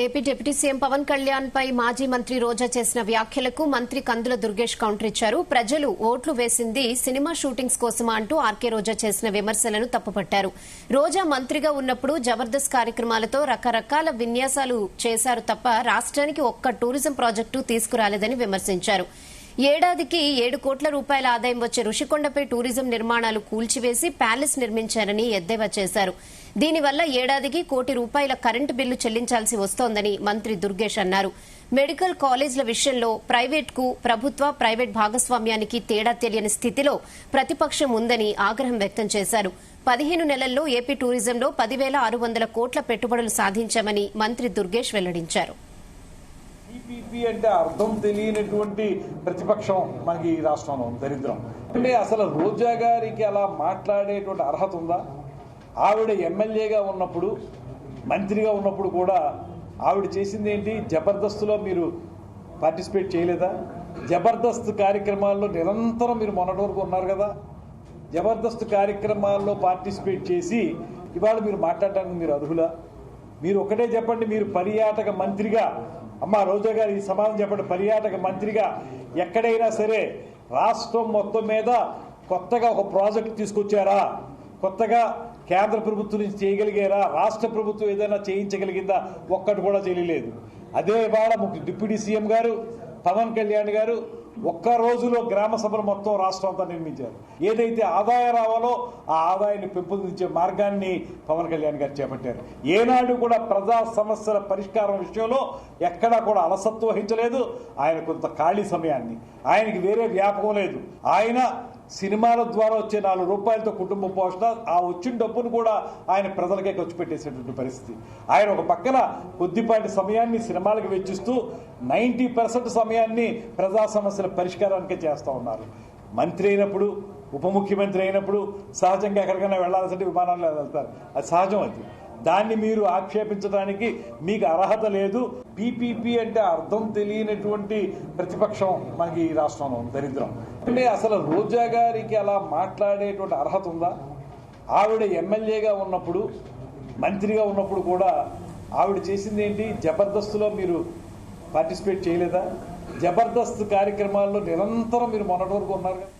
AP deputy CM Pawan Kalyan పై మాజీ మంత్రి రోజా చేసిన వ్యాఖ్యలకు మంత్రి కందుల దుర్గేష్ కౌంటర్ ఇచ్చారు. ప్రజలు ఓట్లు వేసింది సినిమా షూటింగ్స్ కోసమా అంటూ ఆర్కే రోజా చేసిన విమర్శలను తప్పుపట్టారు. రోజా మంత్రిగా ఉన్నప్పుడు జబర్దస్త్ కార్యక్రమాలతో రకరకాల విన్యాసాలు చేశారు తప్ప రాష్ట్రానికి ఒక్క టూరిజం ప్రాజెక్టు తీసుకురాలేదని విమర్శించారు. ఏడాదికి 7 కోట్ల రూపాయల ఆదాయం వచ్చే రుషికొండపై టూరిజం నిర్మాణాలు కూల్చివేసి ప్యాలెస్ నిర్మించారని ఎద్దేవా చేశారు. దీనివల్ల ఏడాదికి ₹1 కోటి కరెంటు బిల్లు చెల్లించాల్సి వస్తోందని మంత్రి దుర్గేష్ అన్నారు. మెడికల్ కాలేజీల విషయంలో ప్రైవేట్కు ప్రభుత్వ ప్రైవేట్ భాగస్వామ్యానికి తేడా తెలియని స్థితిలో ప్రతిపక్షం ఉందని ఆగ్రహం వ్యక్తం చేశారు. 15 నెలల్లో ఏపీ టూరిజంలో 10,600 కోట్ల పెట్టుబడులు సాధించామని మంత్రి దుర్గేష్ వెల్లడించారు. టీపీపీ అంటే అర్థం తెలియనటువంటి ప్రతిపక్షం మనకి ఈ రాష్ట్రంలో దరిద్రం. అంటే అసలు రోజా గారికి అలా మాట్లాడేటువంటి అర్హత ఉందా? ఆవిడ ఎమ్మెల్యేగా ఉన్నప్పుడు మంత్రిగా ఉన్నప్పుడు కూడా ఆవిడ చేసింది ఏంటి? జబర్దస్త్లో మీరు పార్టిసిపేట్ చేయలేదా? జబర్దస్త్ కార్యక్రమాల్లో నిరంతరం మీరు మొన్నటి వరకు ఉన్నారు కదా. జబర్దస్త్ కార్యక్రమాల్లో పార్టిసిపేట్ చేసి ఇవాళ మీరు మాట్లాడటానికి మీరు అర్హులా? మీరు ఒకటే చెప్పండి, మీరు పర్యాటక మంత్రిగా అమ్మా రోజా గారు ఈ సమాధానం చెప్పండి. పర్యాటక మంత్రిగా ఎక్కడైనా సరే రాష్ట్రం మొత్తం మీద కొత్తగా ఒక ప్రాజెక్టు తీసుకొచ్చారా? కొత్తగా కేంద్ర ప్రభుత్వం నుంచి చేయగలిగారా? రాష్ట్ర ప్రభుత్వం ఏదైనా చేయించగలిగిందా? ఒక్కటి కూడా చేయలేదు. అదే ఇవాళ డిప్యూటీ సీఎం గారు పవన్ కళ్యాణ్ గారు ఒక్క రోజులో గ్రామ సభలు మొత్తం రాష్ట్రం అంతా నిర్మించారు. ఏదైతే ఆదాయం రావాలో ఆ ఆదాయాన్ని పెంపొందించే మార్గాన్ని పవన్ కళ్యాణ్ గారు చేపట్టారు. ఏనాడు కూడా ప్రజా సమస్యల పరిష్కారం విషయంలో ఎక్కడా కూడా అలసత్వం వహించలేదు. ఆయన కొంత ఖాళీ సమయాన్ని, ఆయనకి వేరే వ్యాపకం లేదు. ఆయన సినిమాల ద్వారా వచ్చే ₹4 కుటుంబ పోషణ, ఆ వచ్చిన డబ్బును కూడా ఆయన ప్రజలకే ఖర్చు పెట్టేసేటువంటి పరిస్థితి. ఆయన ఒక పక్కన కొద్దిపాటి సమయాన్ని సినిమాలకు వెచ్చిస్తూ 90% సమయాన్ని ప్రజా సమస్యల పరిష్కారానికే చేస్తూ ఉన్నారు. మంత్రి అయినప్పుడు, ఉప ముఖ్యమంత్రి అయినప్పుడు సహజంగా ఎక్కడికైనా వెళ్లాల్సింటే విమానాల్లో వెళ్తారు. అది సహజం. అది దాన్ని మీరు ఆక్షేపించడానికి మీకు అర్హత లేదు. పీపీపీ అంటే అర్థం తెలియనటువంటి ప్రతిపక్షం మనకి ఈ రాష్ట్రంలో దరిద్రం. అంటే అసలు రోజా గారికి అలా మాట్లాడేటువంటి అర్హత ఉందా? ఆవిడ ఎమ్మెల్యేగా ఉన్నప్పుడు మంత్రిగా ఉన్నప్పుడు కూడా ఆవిడ చేసింది ఏంటి? జబర్దస్త్లో మీరు పార్టిసిపేట్ చేయలేదా? జబర్దస్త్ కార్యక్రమాల్లో నిరంతరం మీరు మొన్నటి వరకు ఉన్నారు కదా.